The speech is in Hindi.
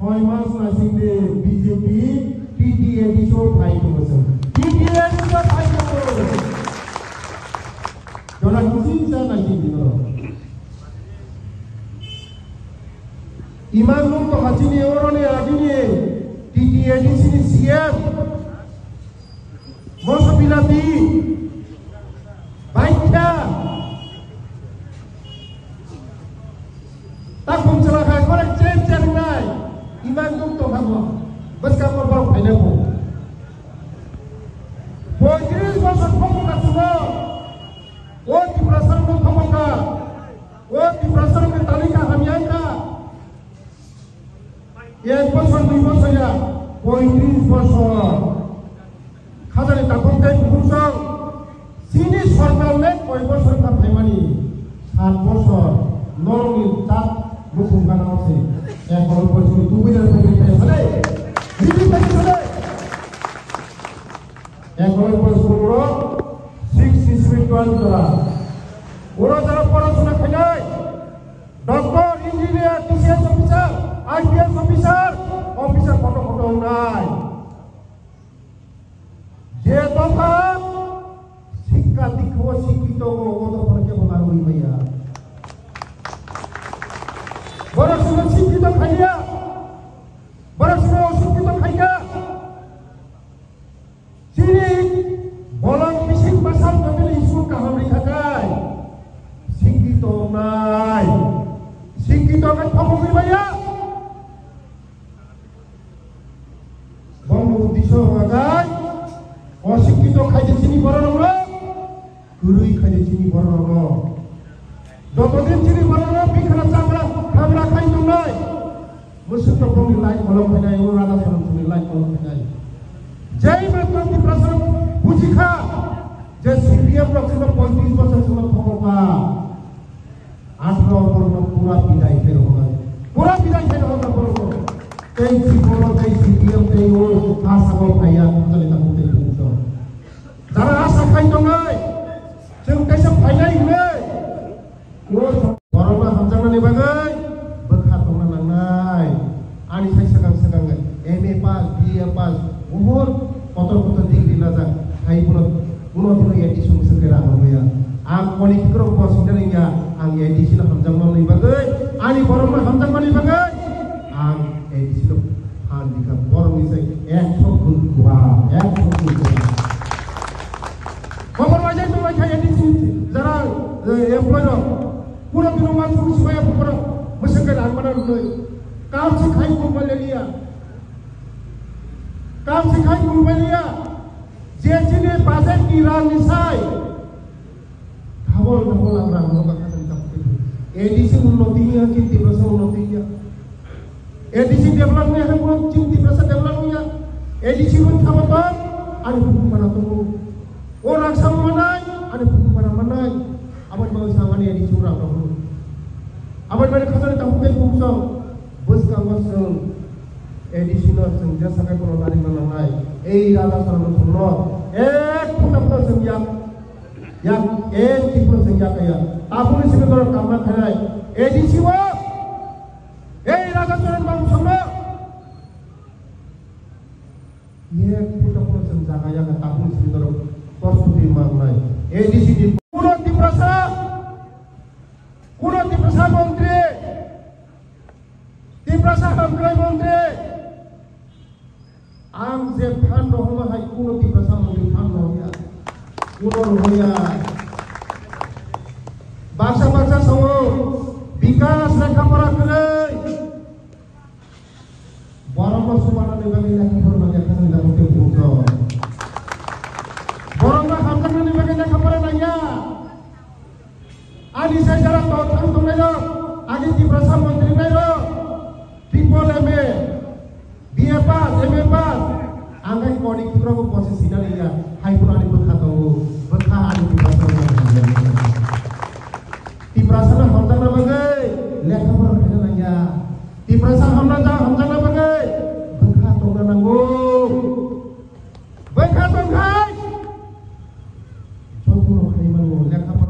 6 মাস নাসিংদে বিজেপি টিটিএডি শো ফাইট করছে টিটিএডি শো ফাইট করছে জনা চিন্তা নাকি দিন ইমান মুক্ত হাসিনি ওরনে আগিনি টিটিএডি সিনি সিএম মসবিলাতি বাইকটা tak mencelakai korek cer nai iman mukt hamo beska korban phainabu 35 বছর ক্ষমতা ছিল ও ত্রিপুরাসারকে ক্ষমতা ও ত্রিপুরাসারকে তালিকা হামিয়াঙ্কা 1 বছর 2 বছর 35 বছর খাজানি তাকমকাই বুঝাং সিনি সরকারলে কয় বছর ফাইমানি 7 বছর নরমি তাক বুকুম গানা আছে এখন পরিস্থিতি দুবিদের থেকে ফেলে দিদি থেকে ফেলে এখন পরিস্থিতি বড় 6 স্পিরিচুয়াল করা ওরা যারা পড়াশোনা খায় doctor engineer TCS officer IPS officer কত নাই যে দফা শিক্ষা দীক্ষা শিক্ষিত ও দফা কেবল আর ওই ভাইয়া বড়সড় শিক্ষিত খাইয়া বড়সড় অশিক্ষিত খাইয়া চিনি বলক মিশিং ভাষার জন্য স্কুল কাহাম রেখা যায় শিক্ষিত নাই শিক্ষিত খবর ভাইয়া বঙ্গবন্ধু সমাজ অশিক্ষিত খাইতে চিনি বড় নগর গুরুই খাইতে চিনি বড় নগর যতদিন চিনি বড় নগর বিখানা চামড়া খামরা খাই নাই মুসুত বঙ্গি লাইক কলম খাই ও রাধা সরম শুনি লাইক কলম খাই যেই মাত্র প্রশ্ন বুঝি খা যে সিপিএম রক্ষণ 35 বছর ছিল ক্ষমতা 18 বছর পুরা বিদায় ফের হবে বড় এই জীবন এই সিপিএম এই ও আশা ভাইয়া চলে তা বলতে যারা আশা খাই নাই जों कैसे फाइनाल हुए वो बरंगा हामजांनानै बागै बोखा दंना लांनाय आनि साइ सगां एमए पास बीए पास बहुत कत डिग्री लाजा हाइ उनो दिनो एडिशन मुसके राहा गया आं कलिफिकर बसिनानैया आं एडिशन हामजांनानै बागै आनि बरंगा हामजांनानै बागै आं एडिशन हान्दिका बरंनिसाय 100 गुण गुवा 100 गुण खबर बाजाय तो बाय एडिशन जरा एमप्लॉय पूरा दिनो मानसु सुबाय पुरो मुसके रांगमाना नुय काम सिखाई कुमलेलिया जे जिने बाजेट की रांनिसाय धावल आमरा हमका खान तापते एडिसी उन्नति या चिंती प्रसा उन्नति या एडिसी डेवलप में है पूरा चिंती प्रसा डेवलप या एडिसी में खामता आनि बुकुमाना तो ओ राक्षा मनाय आनि बुकुमाना मनाय आबाद बाव सांगानि एडिसी उरा बाव आबाद बारे खान तापते बुकसो बसका मसं एडिसी न जों जे साखाय कोन लारि लांनाय ए राजा सरन थनो एक फुटाफोर जों या एक टिफोर जों या गया तापुनि सिगदर कामना खाय एडिसी वो ए राजा सरन बाबू संनो ये फुटाफोर जों जागाया तापुनि सिगदर प्रस्तुति मांगनाय एडिसी दि पुरो दिप्रसा मन्त्री दिप्रसा हामग्राय मन्त्री आं जे फान दहमा हाय कुनो दिप्रसा मन्त्री फान दहया कुनो होया बासा सङो विकास लेखापरा करै बरंगा सुबाना निबागै लेखापरा बागै खानि दाबते बुंथो बरंगा हामजांना निबागै लेखापरा नाया आनि साय जरा तो थां दंनाय आगे दिप्रसा मन्त्री नाय ट्रिपल एमए बीए पास एमए पास आंगाय कॉडी कित्रको पसे सिनालिया हाइपुरानि बखा आनि तिप्रासा हमजांना बागै लेखापरा खाना नाया तिप्रासा हमजांना